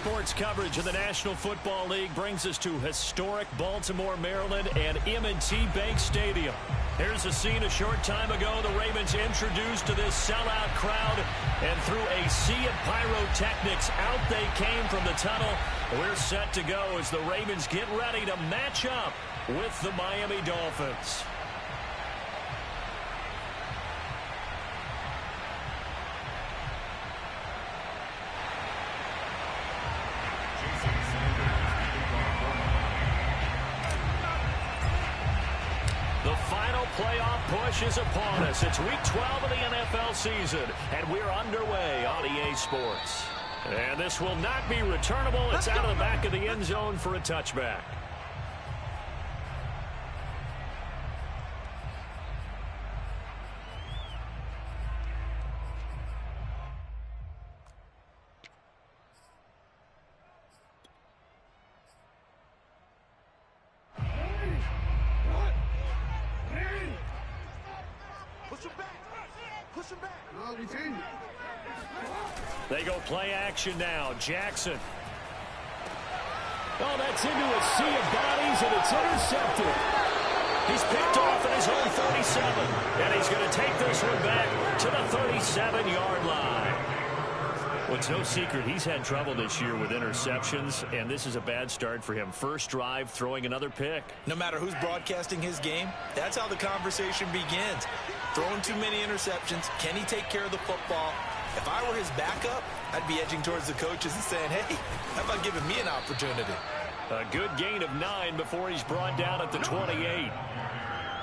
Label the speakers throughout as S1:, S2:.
S1: Sports coverage of the National Football League brings us to historic Baltimore, Maryland, and M&T Bank Stadium. Here's a scene a short time ago. The Ravens introduced to this sellout crowd, and through a sea of pyrotechnics, out they came from the tunnel. We're set to go as the Ravens get ready to match up with the Miami Dolphins. The final playoff push is upon us. It's week 12 of the NFL season, and we're underway on EA Sports. And this will not be returnable. It's out of the back of the end zone for a touchback. They go play action now. Jackson. Oh, that's into a sea of bodies, and it's intercepted. He's picked off at his own 37, and he's going to take this one back to the 37-yard line. Well, it's no secret he's had trouble this year with interceptions, and this is a bad start for him. First drive, throwing another pick.
S2: No matter who's broadcasting his game, that's how the conversation begins. Throwing too many interceptions. Can he take care of the football? If I were his backup, I'd be edging towards the coaches and saying, hey, how about giving me an opportunity?
S1: A good gain of 9 before he's brought down at the 28.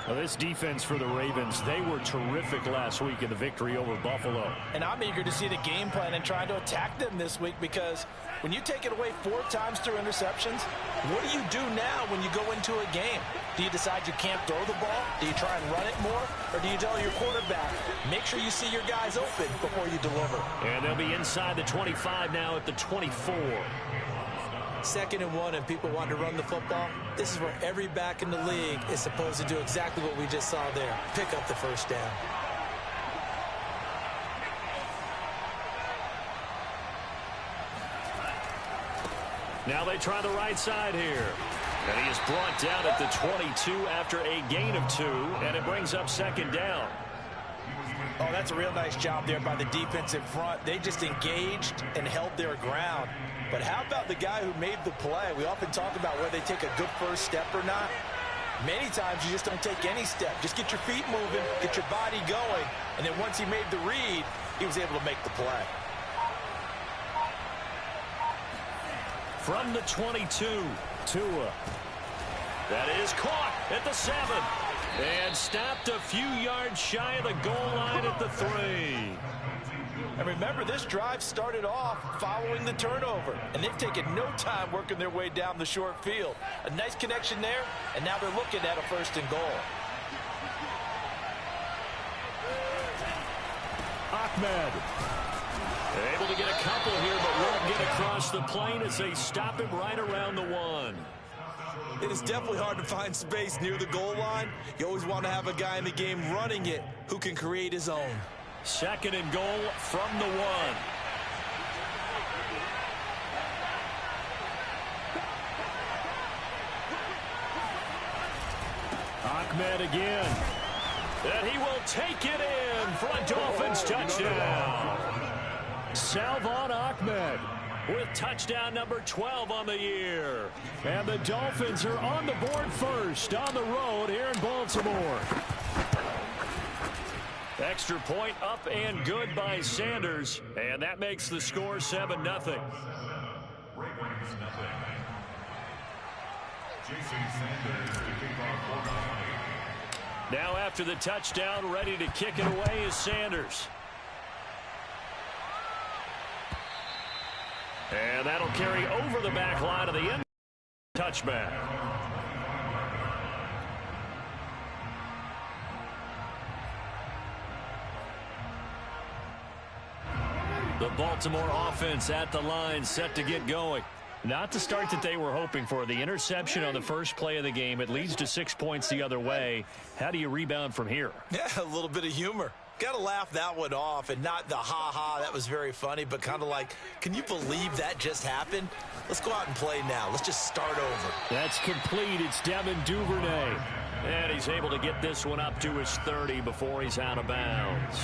S1: Well, this defense for the Ravens, they were terrific last week in the victory over Buffalo.
S3: And I'm eager to see the game plan and trying to attack them this week, because when you take it away 4 times through interceptions, what do you do now when you go into a game? Do you decide you can't throw the ball? Do you try and run it more? Or do you tell your quarterback, make sure you see your guys open before you deliver?
S1: And they'll be inside the 25 now at the 24.
S2: 2nd and 1, and people want to run the football. This is where every back in the league is supposed to do exactly what we just saw there. Pick up the first down.
S1: Now they try the right side here. And he is brought down at the 22 after a gain of 2, and it brings up 2nd down.
S3: Oh, that's a real nice job there by the defense in front. They just engaged and held their ground. But how about the guy who made the play? We often talk about whether they take a good first step or not. Many times you just don't take any step. Just get your feet moving, get your body going, and then once he made the read, he was able to make the play.
S1: From the 22, Tua. That is caught at the 7. And stopped a few yards shy of the goal line at the 3.
S3: And remember, this drive started off following the turnover, and they've taken no time working their way down the short field. A nice connection there, and now they're looking at a 1st and goal.
S1: Ahmed. Able to get a couple here, but won't get across the plane as they stop him right around the 1.
S2: It is definitely hard to find space near the goal line. You always want to have a guy in the game running it who can create his own.
S1: 2nd and goal from the 1. Ahmed again. And he will take it in for a Dolphins touchdown. Salvon Ahmed with touchdown number 12 on the year. And the Dolphins are on the board first on the road here in Baltimore. Extra point up and good by Sanders. And that makes the score 7-0. Now after the touchdown, ready to kick it away is Sanders. And that'll carry over the back line of the end. Touchback. The Baltimore offense at the line, set to get going. Not the start that they were hoping for. The interception on the first play of the game. It leads to 6 points the other way. How do you rebound from here?
S2: Yeah, a little bit of humor. Got to laugh that one off, and not the ha-ha, that was very funny, but kind of like, can you believe that just happened? Let's go out and play now. Let's just start over.
S1: That's complete. It's Devin Duvernay. And he's able to get this one up to his 30 before he's out of bounds.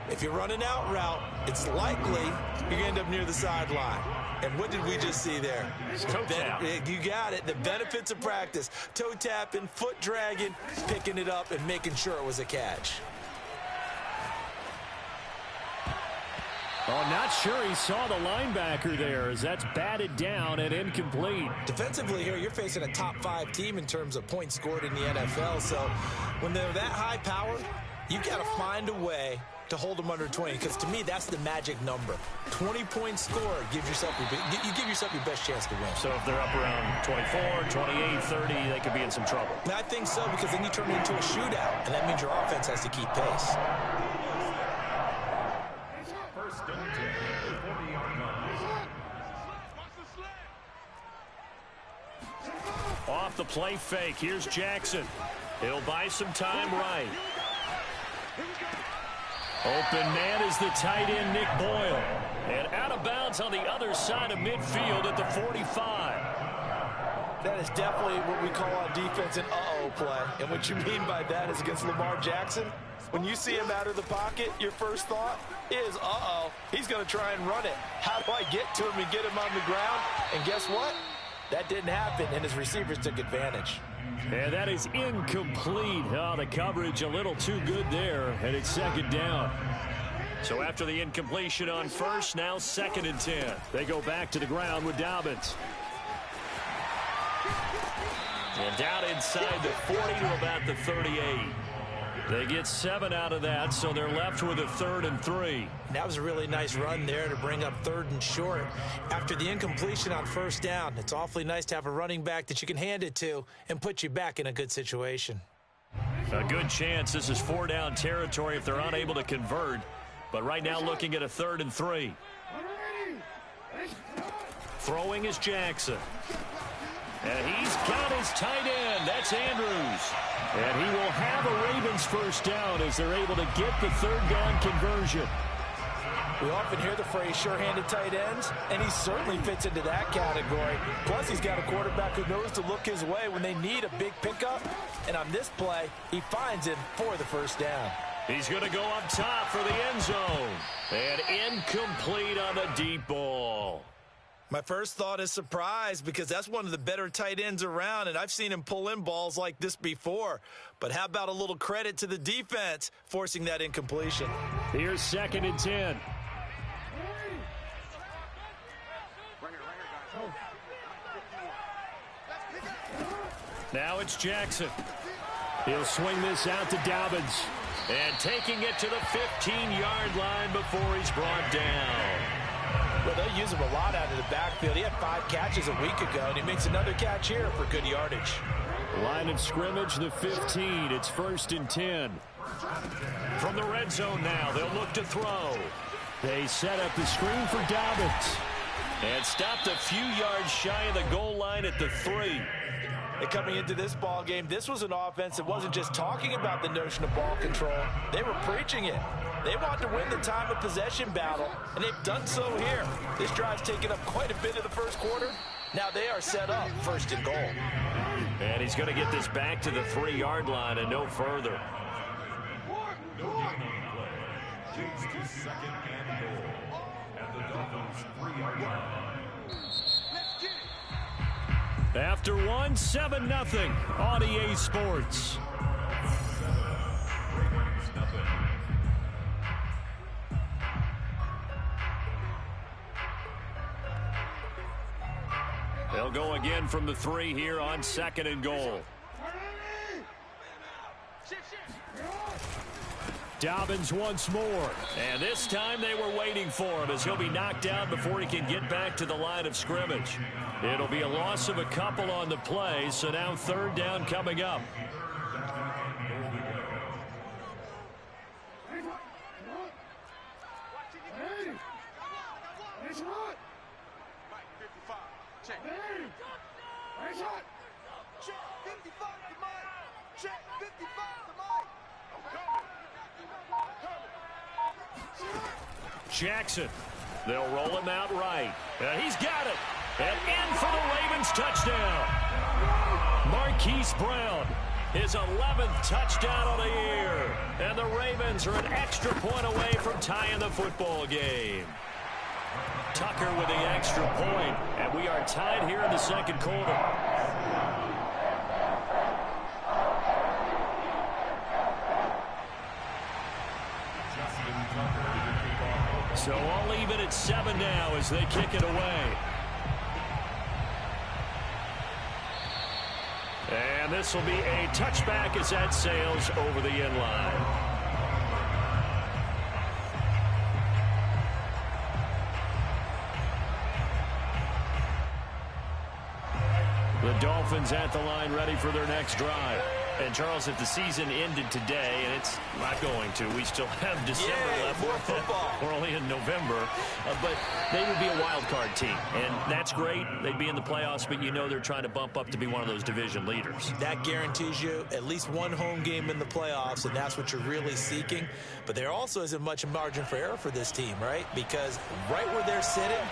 S2: If you're running out route, it's likely you're going to end up near the sideline. And what did we just see there?
S1: Toe tap.
S2: You got it. The benefits of practice. Toe tapping, foot dragging, picking it up, and making sure it was a catch.
S1: Oh, not sure he saw the linebacker there as that's batted down and incomplete.
S2: Defensively here, you're facing a top 5 team in terms of points scored in the NFL. So when they're that high powered, you got to find a way to hold them under 20, because to me, that's the magic number. 20 points scored, you give yourself your best chance to win.
S1: So if they're up around 24, 28, 30, they could be in some trouble.
S2: I think so, because then you turn it into a shootout, and that means your offense has to keep pace.
S1: Off the play fake, here's Jackson. He'll buy some time right. Open man is the tight end, Nick Boyle. And out of bounds on the other side of midfield at the 45.
S3: That is definitely what we call on defense an uh-oh play. And what you mean by that is against Lamar Jackson, when you see him out of the pocket, your first thought is, uh-oh, he's going to try and run it. How do I get to him and get him on the ground? And guess what? That didn't happen, and his receivers took advantage.
S1: And that is incomplete. Oh, the coverage a little too good there, and it's second down. So after the incompletion on first, now 2nd and 10. They go back to the ground with Dobbins. And down inside the 40 to about the 38. They get 7 out of that, so they're left with a 3rd and 3.
S2: That was a really nice run there to bring up 3rd and short. After the incompletion on first down, it's awfully nice to have a running back that you can hand it to and put you back in a good situation.
S1: A good chance this is 4-down territory if they're unable to convert. But right now looking at a 3rd and 3. Throwing is Jackson. And he's got his tight end. That's Andrews. And he will have a Ravens first down as they're able to get the 3rd down conversion.
S3: We often hear the phrase sure-handed tight ends, and he certainly fits into that category. Plus, he's got a quarterback who knows to look his way when they need a big pickup. And on this play, he finds him for the first down.
S1: He's going to go up top for the end zone. And incomplete on the deep ball.
S2: My first thought is surprise, because that's one of the better tight ends around, and I've seen him pull in balls like this before. But how about a little credit to the defense forcing that incompletion?
S1: Here's 2nd and 10. Now it's Jackson. He'll swing this out to Dobbins. And taking it to the 15-yard line before he's brought down.
S3: Well, they'll use him a lot out of the backfield. He had 5 catches a week ago, and he makes another catch here for good yardage.
S1: Line of scrimmage, the 15. It's 1st and 10. From the red zone now, they'll look to throw. They set up the screen for Dobbins. And stopped a few yards shy of the goal line at the 3.
S3: And coming into this ball game, this was an offense that wasn't just talking about the notion of ball control. They were preaching it. They want to win the time of possession battle, and they've done so here. This drive's taken up quite a bit of the first quarter. Now they are set up 1st and goal.
S1: And he's going to get this back to the 3-yard line and no further.
S4: Change to 2nd and goal at the Dolphins' 3-yard line.
S1: After 1, 7-0 on EA Sports. They'll go again from the 3 here on 2nd and goal. Dobbins once more. And this time they were waiting for him as he'll be knocked down before he can get back to the line of scrimmage. It'll be a loss of a couple on the play, so now 3rd down coming up. Jackson. They'll roll him out right. And he's got it. And in for the Ravens touchdown. Marquise Brown, his 11th touchdown of the year. And the Ravens are an extra point away from tying the football game. Tucker with the extra point, and we are tied here in the second quarter. So all even at 7 now as they kick it away. And this will be a touchback as that sails over the end line. The Dolphins at the line ready for their next drive. And, Charles, if the season ended today, and it's not going to, we still have December left.
S2: More football.
S1: We're only in November. But they would be a wild card team. And that's great. They'd be in the playoffs, but you know they're trying to bump up to be one of those division leaders.
S2: That guarantees you at least one home game in the playoffs, and that's what you're really seeking. But there also isn't much margin for error for this team, right? Because right where they're sitting,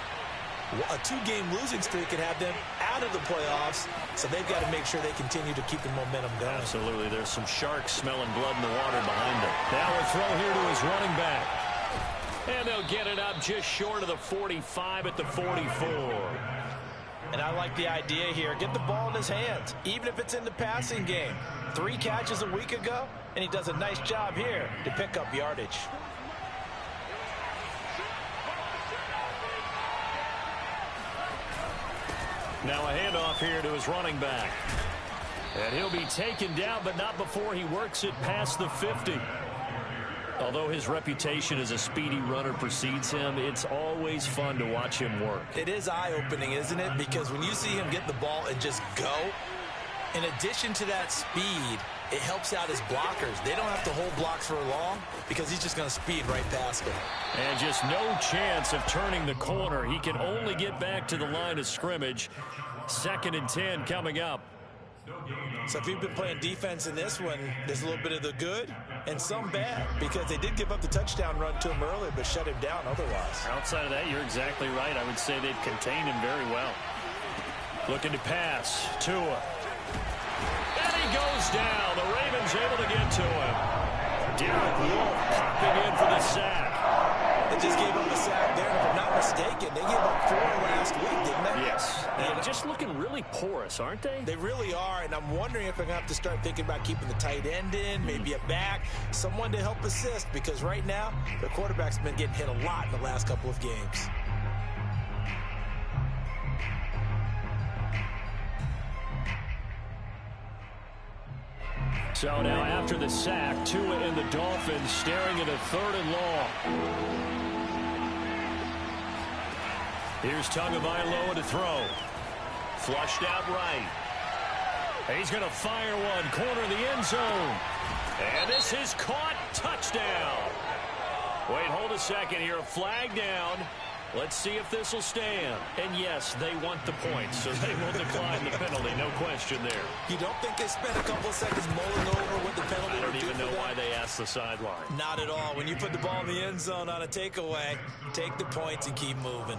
S2: a 2-game losing streak could have them out of the playoffs, so they've got to make sure they continue to keep the momentum going.
S1: Absolutely. There's some sharks smelling blood in the water behind them. Now a throw here to his running back. And they'll get it up just short of the 45 at the 44.
S3: And I like the idea here. Get the ball in his hands, even if it's in the passing game. 3 catches a week ago, and he does a nice job here to pick up yardage.
S1: Now a handoff here to his running back. And he'll be taken down, but not before he works it past the 50. Although his reputation as a speedy runner precedes him, it's always fun to watch him work.
S2: It is eye-opening, isn't it? Because when you see him get the ball and just go, in addition to that speed, it helps out his blockers. They don't have to hold blocks for long because he's just going to speed right past them.
S1: And just no chance of turning the corner. He can only get back to the line of scrimmage. 2nd and 10 coming up.
S2: So if you've been playing defense in this one, there's a little bit of the good and some bad, because they did give up the touchdown run to him earlier but shut him down otherwise.
S1: Outside of that, you're exactly right. I would say they've contained him very well. Looking to pass. Tua. And he goes down. The Ravens able to get to him. Derek Wolfe popping in for the sack.
S2: They just gave up a sack there, and if I'm not mistaken, they gave up 4 last week, didn't they?
S1: Yes. And just looking really porous, aren't they?
S2: They really are, and I'm wondering if they're going to have to start thinking about keeping the tight end in, maybe a back, someone to help assist, because right now, their quarterback's been getting hit a lot in the last couple of games.
S1: So now after the sack, Tua and the Dolphins staring at a 3rd and long. Here's Tagovailoa to throw. Flushed out right. He's going to fire one. Corner of the end zone. And this is caught. Touchdown. Wait, hold a second here. A flag down. Let's see if this will stand. And yes, they want the points, so they will decline the penalty. No question there.
S2: You don't think they spent a couple of seconds mulling over what the penalty
S1: I
S2: would
S1: don't
S2: do
S1: even know
S2: for them?
S1: why they asked the sideline.
S2: Not at all. When you put the ball in the end zone on a takeaway, take the points and keep moving.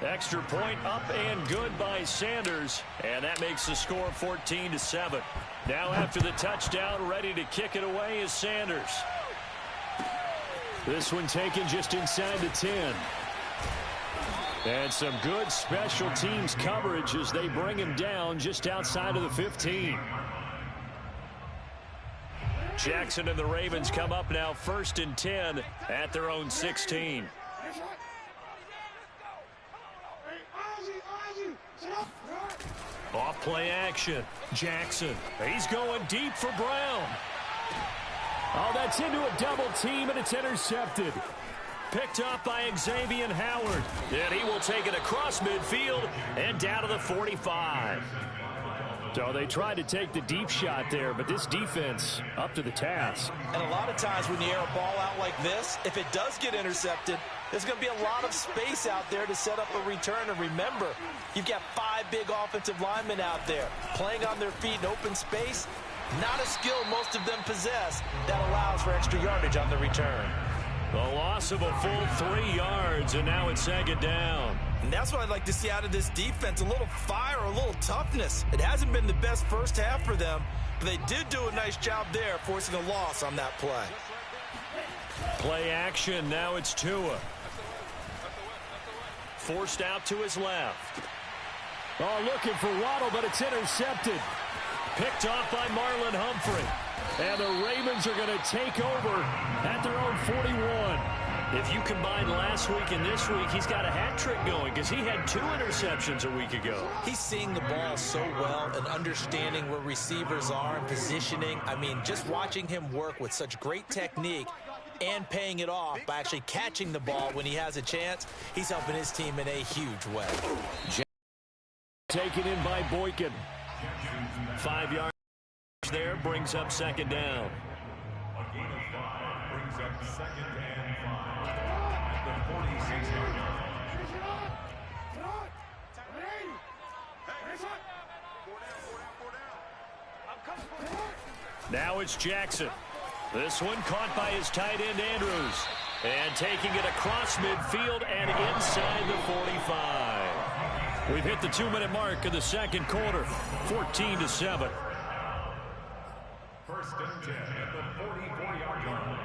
S1: Extra point up and good by Sanders. And that makes the score 14-7. Now after the touchdown, ready to kick it away is Sanders. This one taken just inside the 10. And some good special teams coverage as they bring him down just outside of the 15. Jackson and the Ravens come up now 1st and 10 at their own 16. Off play action. Jackson. He's going deep for Brown. Oh, that's into a double team, and it's intercepted. Picked up by Xavier Howard. And he will take it across midfield and down to the 45. So they tried to take the deep shot there, but this defense up to the task.
S2: And a lot of times when you air a ball out like this, if it does get intercepted, there's going to be a lot of space out there to set up a return. And remember, you've got 5 big offensive linemen out there playing on their feet in open space. Not a skill most of them possess that allows for extra yardage on the return.
S1: A loss of a full 3 yards, and now it's second down.
S2: And that's what I'd like to see out of this defense, a little fire, a little toughness. It hasn't been the best first half for them, but they did do a nice job there, forcing a loss on that play.
S1: Play action, now it's Tua. Forced out to his left. Oh, looking for Waddle, but it's intercepted. Picked off by Marlon Humphrey. And the Ravens are going to take over at their own 41. If you combine last week and this week, he's got a hat trick going because he had 2 interceptions a week ago.
S2: He's seeing the ball so well and understanding where receivers are and positioning. I mean, just watching him work with such great technique and paying it off by actually catching the ball when he has a chance, he's helping his team in a huge way.
S1: Taken in by Boykin. 5 yards there brings up second down.
S4: A gain of 5 brings up second and 5 at the 46-yard line.
S1: Now it's Jackson. This one caught by his tight end Andrews. And taking it across midfield and inside the 45. We've hit the 2-minute mark of the second quarter. 14-7.
S4: First and 10 at the 44-yard line.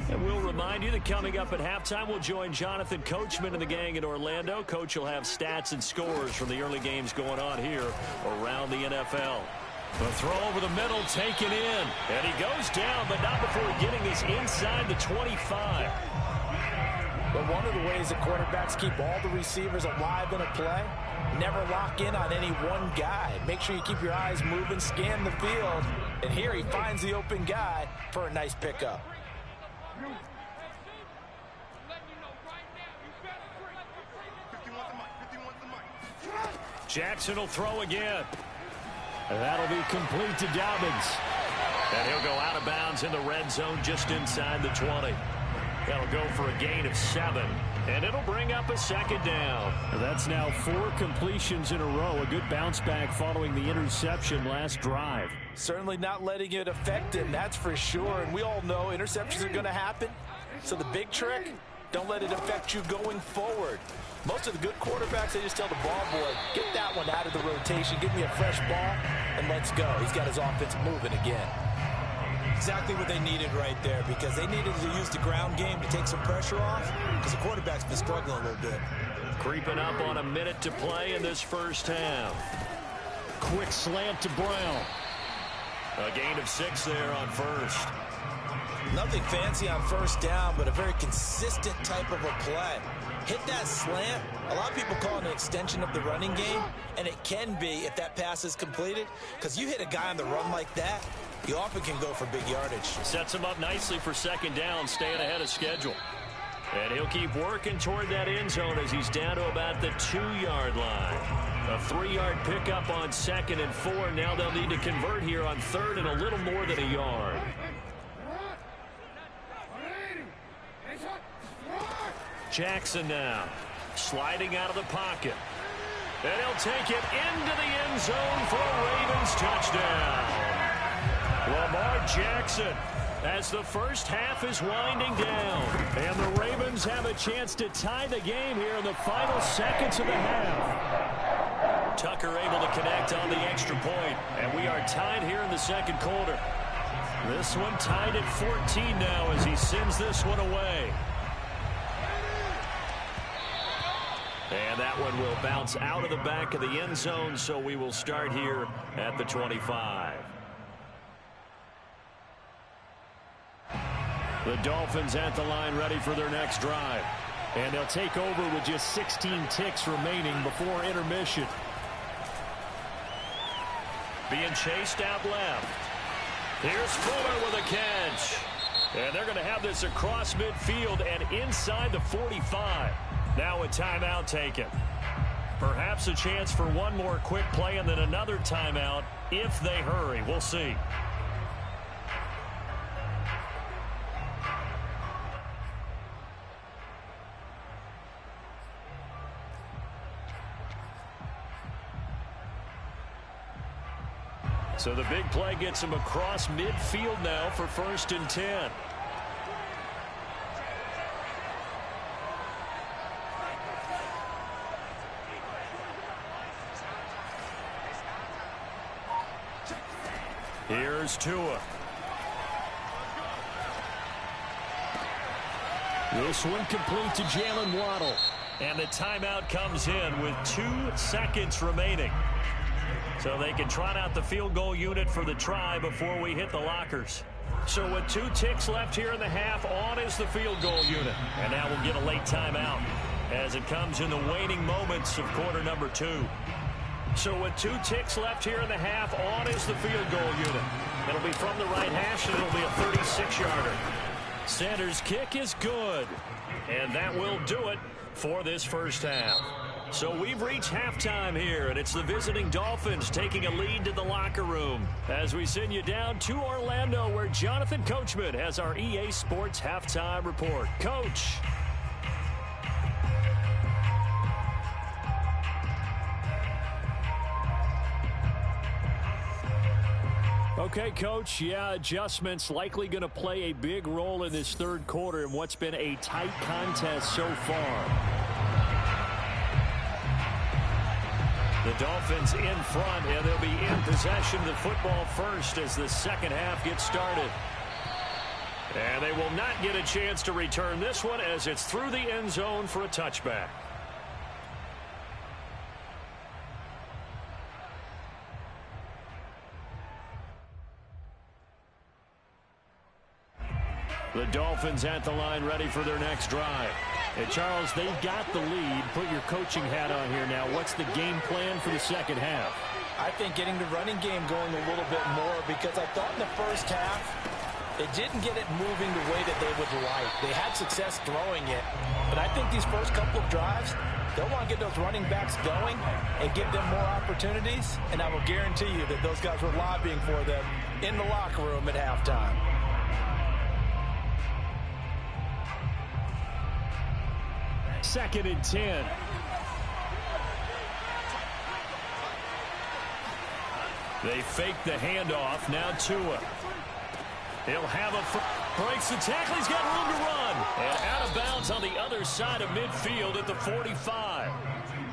S1: And we'll remind you that coming up at halftime, we'll join Jonathan Coachman and the gang in Orlando. Coach will have stats and scores from the early games going on here around the NFL. The throw over the middle taken in. And he goes down, but not before getting us inside the 25.
S3: But one of the ways that quarterbacks keep all the receivers alive in a play, never lock in on any one guy. Make sure you keep your eyes moving, scan the field. And here he finds the open guy for a nice pickup.
S1: Jackson will throw again. And that'll be complete to Dobbins. And he'll go out of bounds in the red zone just inside the 20. That'll go for a gain of 7. And it'll bring up a second down.
S5: That's now 4 completions in a row. A good bounce back following the interception last drive.
S3: Certainly not letting it affect him, that's for sure. And we all know interceptions are going to happen. So the big trick, don't let it affect you going forward. Most of the good quarterbacks, they just tell the ball boy, get that one out of the rotation, give me a fresh ball, and let's go. He's got his offense moving again.
S2: Exactly what they needed right there, because they needed to use the ground game to take some pressure off, because the quarterback's been struggling a little bit.
S1: Creeping up on a minute to play in this first half.
S5: Quick slant to Brown.
S1: A gain of 6 there on first.
S2: Nothing fancy on first down, but a very consistent type of a play. Hit that slant. A lot of people call it an extension of the running game, and it can be if that pass is completed, because you hit a guy on the run like that, you often can go for big yardage.
S1: Sets him up nicely for second down, staying ahead of schedule. And he'll keep working toward that end zone as he's down to about the 2-yard line. A 3-yard pickup on 2nd and 4. Now they'll need to convert here on 3rd and a little more than a yard. Jackson now sliding out of the pocket. And he'll take it into the end zone for a Ravens touchdown. Lamar Jackson, as the first half is winding down. And the Ravens have a chance to tie the game here in the final seconds of the half. Tucker able to connect on the extra point. And we are tied here in the second quarter. This one tied at 14 now as he sends this one away. And that one will bounce out of the back of the end zone, so we will start here at the 25. The Dolphins at the line ready for their next drive.
S5: And they'll take over with just 16 ticks remaining before intermission.
S1: Being chased out left. Here's Fuller with a catch. And they're going to have this across midfield and inside the 45. Now a timeout taken. Perhaps a chance for one more quick play and then another timeout if they hurry. We'll see. So the big play gets him across midfield now for 1st and 10. Here's Tua.
S5: This one complete to Jalen Waddle.
S1: And the timeout comes in with 2 seconds remaining. So they can trot out the field goal unit for the try before we hit the lockers. So with 2 ticks left here in the half, on is the field goal unit. And now we'll get a late timeout as it comes in the waning moments of quarter number 2. So with 2 ticks left here in the half, on is the field goal unit. It'll be from the right hash, and it'll be a 36-yarder. Sanders' kick is good. And that will do it for this first half. So we've reached halftime here, and it's the visiting Dolphins taking a lead to the locker room as we send you down to Orlando, where Jonathan Coachman has our EA Sports halftime report. Coach.
S5: Okay, Coach, yeah, adjustments likely going to play a big role in this third quarter in what's been a tight contest so far.
S1: The Dolphins in front, and they'll be in possession of the football first as the second half gets started. And they will not get a chance to return this one as it's through the end zone for a touchback. The Dolphins at the line ready for their next drive.
S5: And Charles, they've got the lead. Put your coaching hat on here now. What's the game plan for the second half?
S3: I think getting the running game going a little bit more, because I thought in the first half they didn't get it moving the way that they would like. They had success throwing it, but I think these first couple of drives, they'll want to get those running backs going and give them more opportunities, and I will guarantee you that those guys were lobbying for them in the locker room at halftime.
S5: 2nd and 10.
S1: They fake the handoff. Now Tua. He'll have breaks the tackle. He's got room to run. And out of bounds on the other side of midfield at the 45.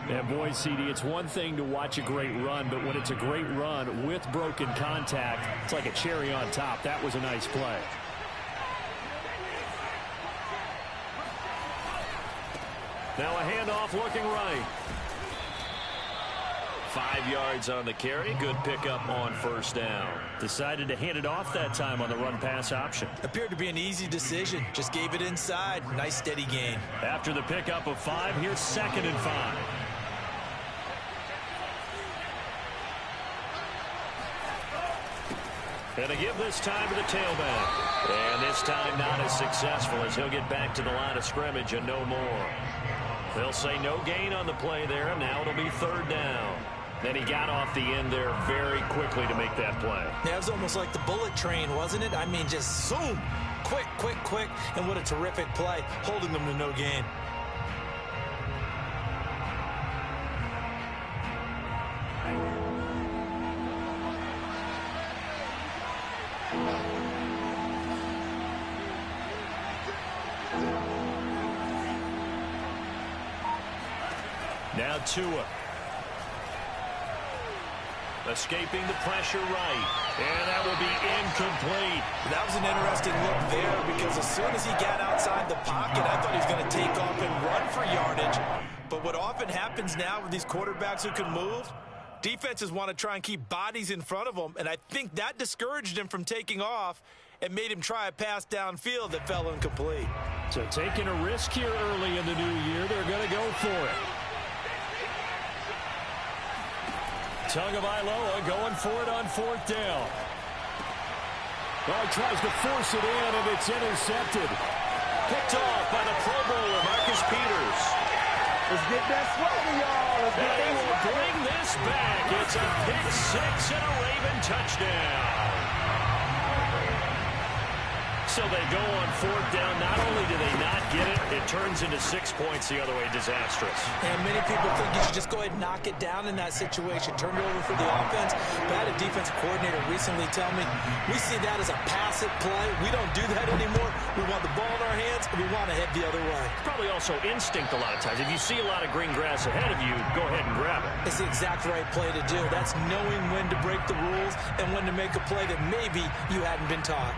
S5: Yeah, boy, CD, it's one thing to watch a great run, but when it's a great run with broken contact, it's like a cherry on top. That was a nice play.
S1: Now a handoff looking right. 5 yards on the carry. Good pickup on first down. Decided to hand it off that time on the run-pass option.
S2: Appeared to be an easy decision. Just gave it inside. Nice steady gain.
S1: After the pickup of 5, here's 2nd and 5. And a give this time to the tailback. And this time not as successful as he'll get back to the line of scrimmage and no more. They'll say no gain on the play there, and now it'll be 3rd down. Then he got off the end there very quickly to make that play.
S2: Yeah, it was almost like the bullet train, wasn't it? I mean, just zoom. Quick, quick, quick. And what a terrific play, holding them to no gain.
S1: Now Tua. Escaping the pressure right. And that will be incomplete.
S2: That was an interesting look there, because as soon as he got outside the pocket, I thought he was going to take off and run for yardage. But what often happens now with these quarterbacks who can move, defenses want to try and keep bodies in front of them, and I think that discouraged him from taking off and made him try a pass downfield that fell incomplete.
S5: So taking a risk here early in the new year, they're going to go for it.
S1: Tagovailoa going for it on 4th down.
S5: Well, he tries to force it in, and it's intercepted.
S1: Picked off by the Pro Bowler, Marcus Peters.
S6: Let's get that swagger, y'all. Let's get
S1: They
S6: that
S1: will
S6: swagger.
S1: bring this back. It's a pick 6 and a Raven touchdown. So they go on fourth down. Not only do they not get it, it turns into 6 points the other way. Disastrous.
S2: And many people think you should just go ahead and knock it down in that situation. Turn it over for the offense. But I had a defensive coordinator recently tell me, we see that as a passive play. We don't do that anymore. We want the ball in our hands, and we want to head the other way.
S1: Probably also instinct a lot of times. If you see a lot of green grass ahead of you, go ahead and grab it.
S2: It's the exact right play to do. That's knowing when to break the rules and when to make a play that maybe you hadn't been taught.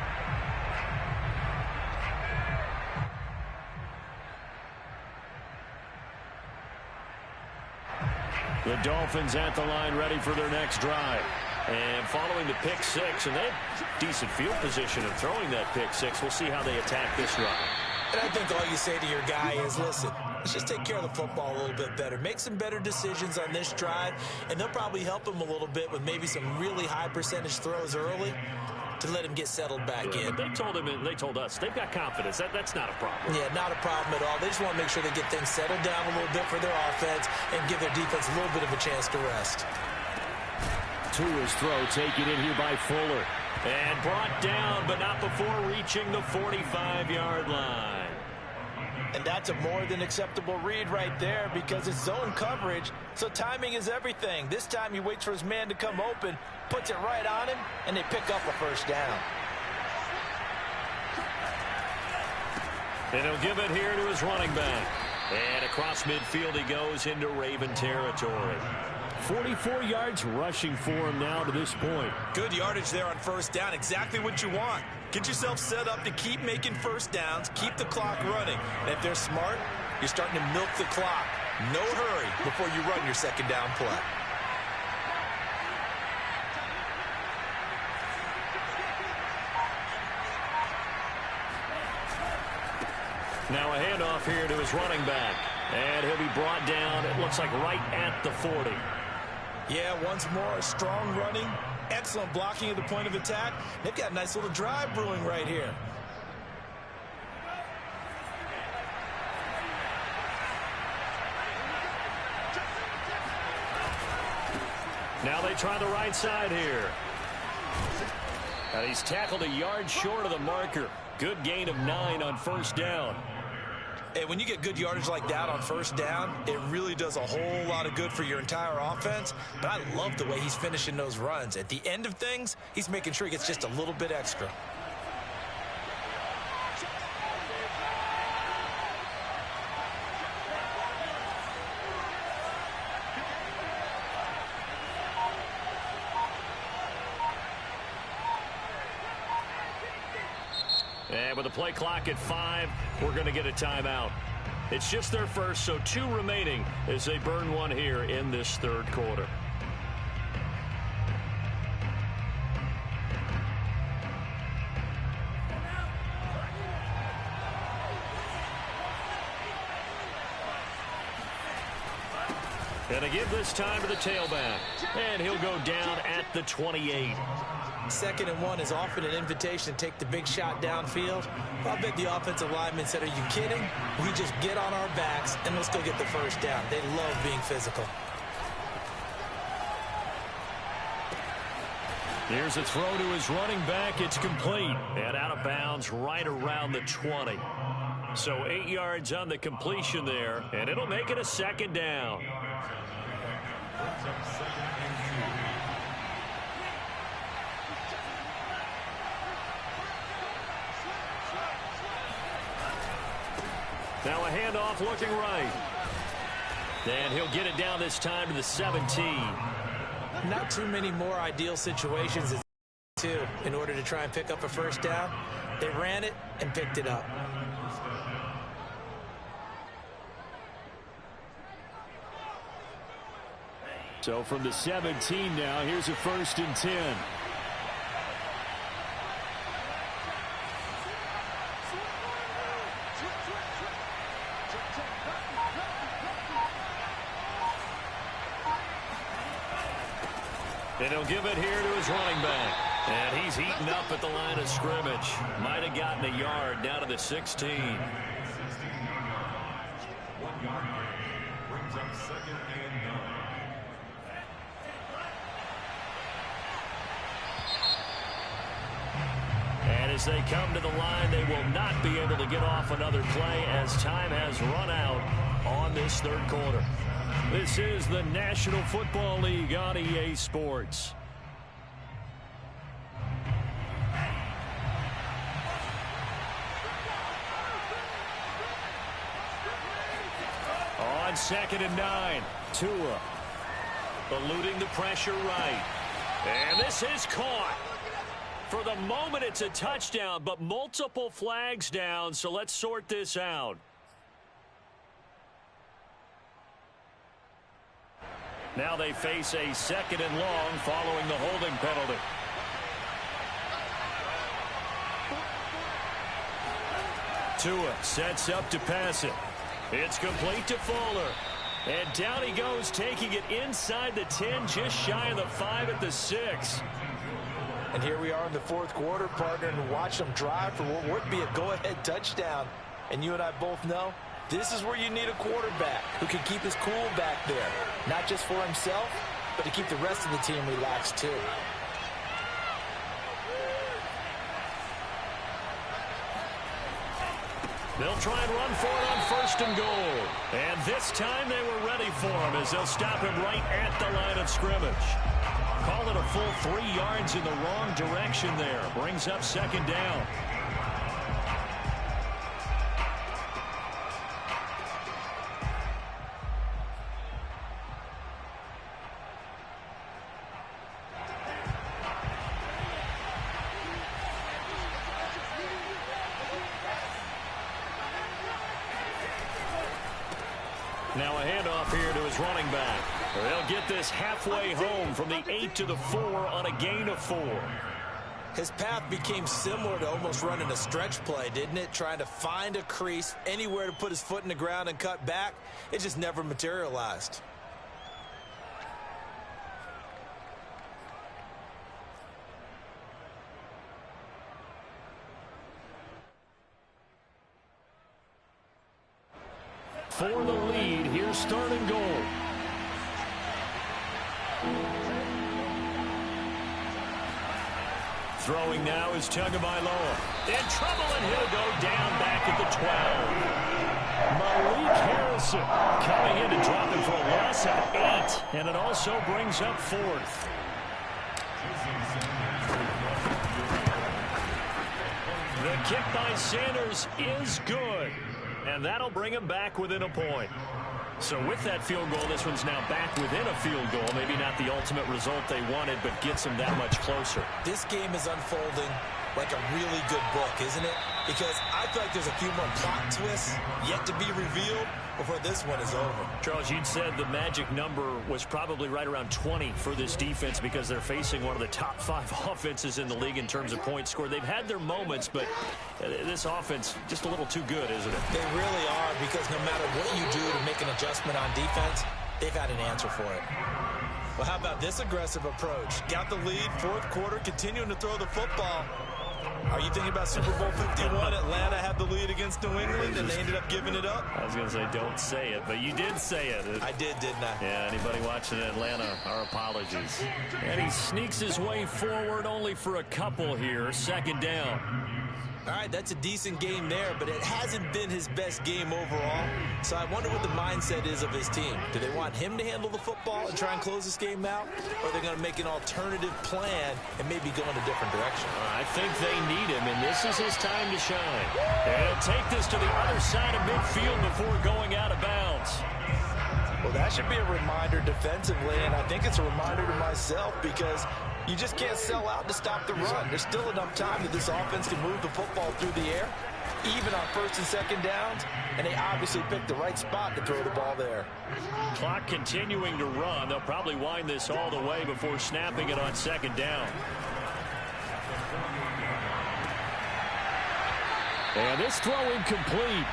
S5: The Dolphins at the line, ready for their next drive. And following the pick six, and they have decent field position of throwing that pick six. We'll see how they attack this drive.
S2: And I think all you say to your guy is, listen, let's just take care of the football a little bit better. Make some better decisions on this drive, and they'll probably help him a little bit with maybe some really high percentage throws early to let him get settled back in.
S1: They told him, and they told us, they've got confidence. That's not a problem.
S2: Yeah, not a problem at all. They just want to make sure they get things settled down a little bit for their offense and give their defense a little bit of a chance to rest.
S5: To his throw, taken in here by Fuller.
S1: And brought down, but not before reaching the 45-yard line.
S3: And that's a more than acceptable read right there because it's zone coverage, so timing is everything. This time he waits for his man to come open, puts it right on him, and they pick up a first down.
S1: And he'll give it here to his running back. And across midfield he goes into Raven territory.
S5: 44 yards rushing for him now to this point.
S2: Good yardage there on first down. Exactly what you want. Get yourself set up to keep making first downs, keep the clock running. And if they're smart, you're starting to milk the clock. No hurry before you run your second down play.
S1: Now a handoff here to his running back. And he'll be brought down, it looks like right at the 40.
S2: Yeah, once more, strong running, excellent blocking at the point of attack. They've got a nice little drive brewing right here.
S1: Now they try the right side here. And he's tackled a yard short of the marker. Good gain of 9 on first down.
S2: And when you get good yardage like that on first down, it really does a whole lot of good for your entire offense. But I love the way he's finishing those runs. At the end of things, he's making sure he gets just a little bit extra.
S1: And with the play clock at 5, we're going to get a timeout. It's just their first, so 2 remaining as they burn one here in this third quarter. And they give this time to the tailback. And he'll go down at the 28.
S2: 2nd and 1 is often an invitation to take the big shot downfield. I bet the offensive lineman said, are you kidding? We just get on our backs and let's go get the first down. They love being physical.
S5: Here's a throw to his running back. It's complete.
S1: And out of bounds right around the 20. So 8 yards on the completion there, and it'll make it a second down. Now a handoff looking right. And he'll get it down this time to the 17.
S2: Not too many more ideal situations as two in order to try and pick up a first down. They ran it and picked it up.
S5: So from the 17 now, here's a 1st and 10.
S1: And he'll give it here to his running back. And he's heating up at the line of scrimmage. Might have gotten a yard down to the 16.
S4: 1 yard brings up 2nd and 9.
S1: And
S5: As they come to the line, they will not be able to get off another play as time has run out on this third quarter. This is the National Football League on EA Sports. On 2nd and 9, Tua eluding the pressure right. And this is caught. For the moment, it's a touchdown, but multiple flags down, so let's sort this out. Now they face a 2nd and long following the holding penalty. Tua sets up to pass it. It's complete to Fuller. And down he goes, taking it inside the 10, just shy of the 5 at the 6.
S3: And here we are in the fourth quarter, partner, and watch them drive for what would be a go-ahead touchdown. And you and I both know this is where you need a quarterback who can keep his cool back there, not just for himself, but to keep the rest of the team relaxed too.
S5: They'll try and run for it on 1st and goal. And this time they were ready for him as they'll stop him right at the line of scrimmage. Call it a full 3 yards in the wrong direction there. Brings up 2nd down. Now a handoff here to his running back. They'll get this halfway home from the 8 to the 4 on a gain of 4.
S3: His path became similar to almost running a stretch play, didn't it? Trying to find a crease, anywhere to put his foot in the ground and cut back. It just never materialized.
S5: For the lead, here's 3rd and goal. Throwing now is Tagovailoa. In trouble, and he'll go down back at the 12. Malik Harrison coming in to drop him for a loss of 8, and it also brings up 4th. The kick by Sanders is good. And that'll bring him back within a point. So with that field goal, this one's now back within a field goal. Maybe not the ultimate result they wanted, but gets them that much closer.
S3: This game is unfolding like a really good book, isn't it? Because I feel like there's a few more plot twists yet to be revealed before this one is over.
S5: Charles, you'd said the magic number was probably right around 20 for this defense because they're facing one of the top 5 offenses in the league in terms of points scored. They've had their moments, but this offense just a little too good, isn't it?
S3: They really are, because no matter what you do to make an adjustment on defense, they've had an answer for it. Well, how about this aggressive approach? Got the lead, fourth quarter, continuing to throw the football. Are you thinking about Super Bowl 51? Atlanta had the lead against New England, and they ended up giving it up?
S5: I was going to say, don't say it, but you did say it.
S3: I did, didn't I?
S5: Yeah, anybody watching Atlanta, our apologies. And he sneaks his way forward only for a couple here. 2nd down.
S3: All right, that's a decent game there, but it hasn't been his best game overall. So I wonder what the mindset is of his team. Do they want him to handle the football and try and close this game out? Or are they going to make an alternative plan and maybe go in a different direction?
S5: I think they need him, and this is his time to shine. They'll take this to the other side of midfield before going out of bounds.
S3: Well, that should be a reminder defensively, and I think it's a reminder to myself, because you just can't sell out to stop the run. There's still enough time that this offense can move the football through the air, even on 1st and 2nd downs, and they obviously picked the right spot to throw the ball there.
S5: Clock continuing to run. They'll probably wind this all the way before snapping it on 2nd down. And this throw incomplete.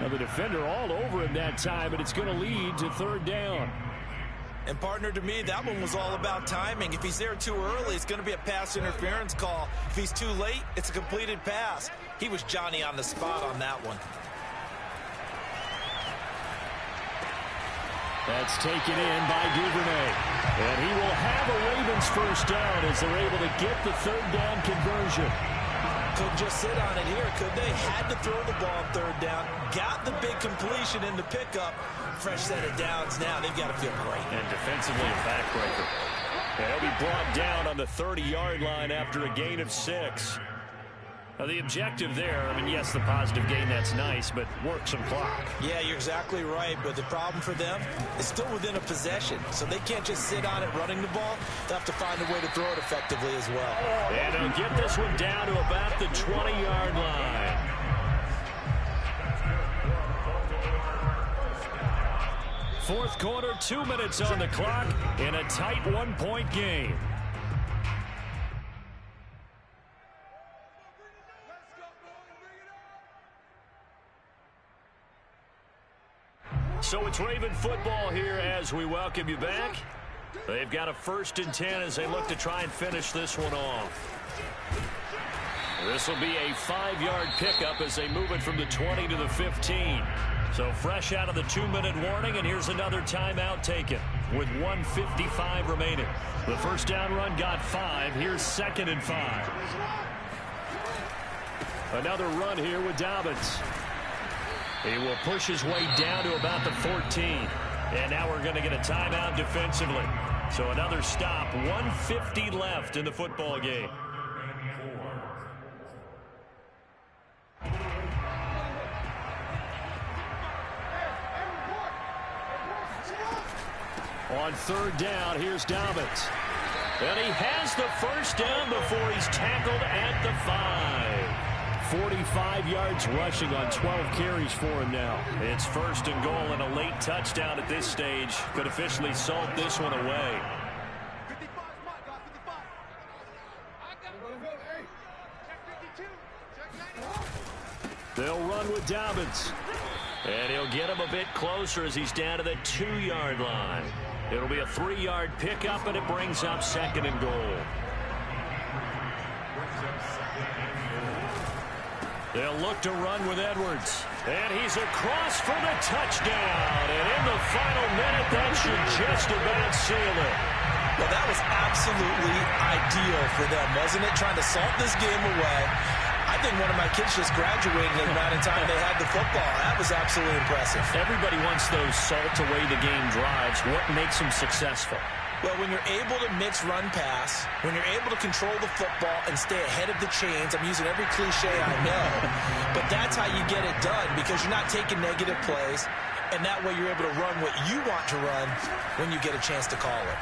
S5: Now the defender all over him that time, but it's going to lead to 3rd down.
S3: And partner, to me, that one was all about timing. If he's there too early, it's going to be a pass interference call. If he's too late, it's a completed pass. He was Johnny on the spot on that one.
S5: That's taken in by Duvernay. And he will have a Ravens 1st down as they're able to get the 3rd down conversion.
S3: couldn't just sit on it here, could they? Had to throw the ball on third down. Got the big completion in the pickup. Fresh set of downs now. They've got to feel great.
S5: And defensively a backbreaker. And he'll be brought down on the 30-yard line after a gain of 6. Now, the objective there, I mean, yes, the positive gain, that's nice, but work some clock.
S3: Yeah, you're exactly right, but the problem for them is still within a possession, so they can't just sit on it running the ball. They'll have to find a way to throw it effectively as well.
S5: And he'll get this one down to about the 20-yard line. Fourth quarter, 2 minutes on the clock in a tight one-point game. So it's Raven football here as we welcome you back. They've got a 1st and 10 as they look to try and finish this one off. This will be a 5-yard pickup as they move it from the 20 to the 15. So fresh out of the 2-minute warning, and here's another timeout taken with 1:55 remaining. The first down run got 5. Here's 2nd and 5. Another run here with Dobbins. He will push his way down to about the 14. And now we're going to get a timeout defensively. So another stop. 1:50 left in the football game. On 3rd down, here's Dobbins. And he has the first down before he's tackled at the 5. 45 yards rushing on 12 carries for him now. It's 1st and goal, and a late touchdown at this stage could officially salt this one away. They'll run with Dobbins. And he'll get him a bit closer as he's down to the 2-yard line. It'll be a 3-yard pickup, and it brings up 2nd and goal. They'll look to run with Edwards. And he's across for the touchdown. And in the final minute, that should just about seal it.
S3: Well, that was absolutely ideal for them, wasn't it? Trying to salt this game away. I think one of my kids just graduated in the amount of time they had the football. That was absolutely impressive.
S5: Everybody wants those salt-away-the-game drives. What makes them successful?
S3: Well, when you're able to mix run-pass, when you're able to control the football and stay ahead of the chains, I'm using every cliche I know, but that's how you get it done because you're not taking negative plays, and that way you're able to run what you want to run when you get a chance to call it.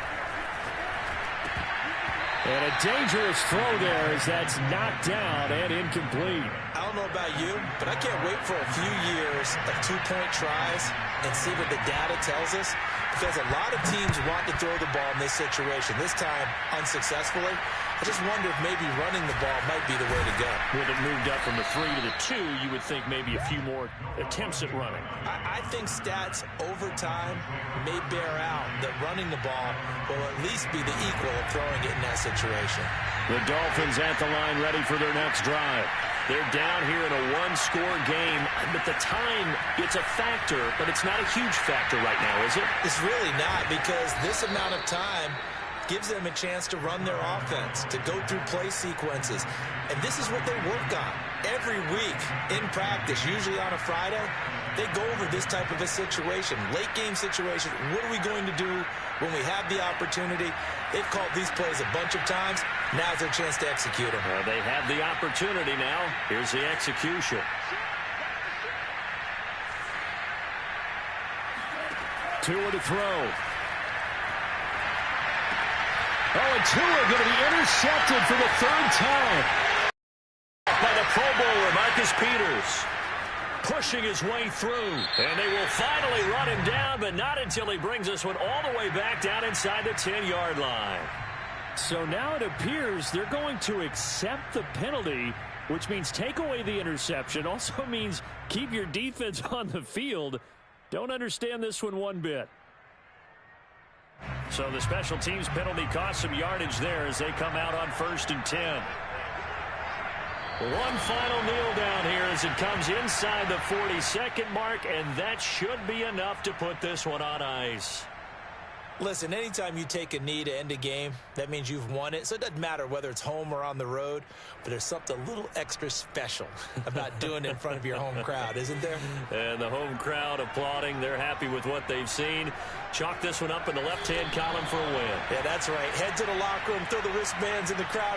S5: And a dangerous throw there as that's knocked down and incomplete.
S3: I don't know about you, but I can't wait for a few years of 2-point tries and see what the data tells us. Because a lot of teams want to throw the ball in this situation. This time, unsuccessfully. I just wonder if maybe running the ball might be the way to go.
S5: With it moved up from the 3 to the 2, you would think maybe a few more attempts at running.
S3: I think stats over time may bear out that running the ball will at least be the equal of throwing it in that situation.
S5: The Dolphins at the line ready for their next drive. They're down here in a one-score game, but the time, it's a factor, but it's not a huge factor right now, is it?
S3: It's really not, because this amount of time gives them a chance to run their offense, to go through play sequences. And this is what they work on every week in practice, usually on a Friday. They go over this type of a situation, late game situation. What are we going to do when we have the opportunity? They've called these plays a bunch of times. Now's their chance to execute them.
S5: Well, they have the opportunity now. Here's the execution. Tua to throw. Oh, and Tua going to be intercepted for the 3rd time by the Pro Bowler, Marcus Peters. Pushing his way through, and they will finally run him down, but not until he brings this one all the way back down inside the 10-yard line. So now it appears they're going to accept the penalty, which means take away the interception. Also means keep your defense on the field. Don't understand this one bit. So the special teams penalty cost some yardage there as they come out on 1st and 10. One final kneel down here as it comes inside the 40-second mark, and that should be enough to put this one on ice.
S2: Listen, anytime you take a knee to end a game, that means you've won it. So it doesn't matter whether it's home or on the road, but there's something a little extra special about doing it in front of your home crowd, isn't there?
S5: And the home crowd applauding. They're happy with what they've seen. Chalk this one up in the left-hand column for a win.
S2: Yeah, that's right. Head to the locker room, throw the wristbands in the crowd.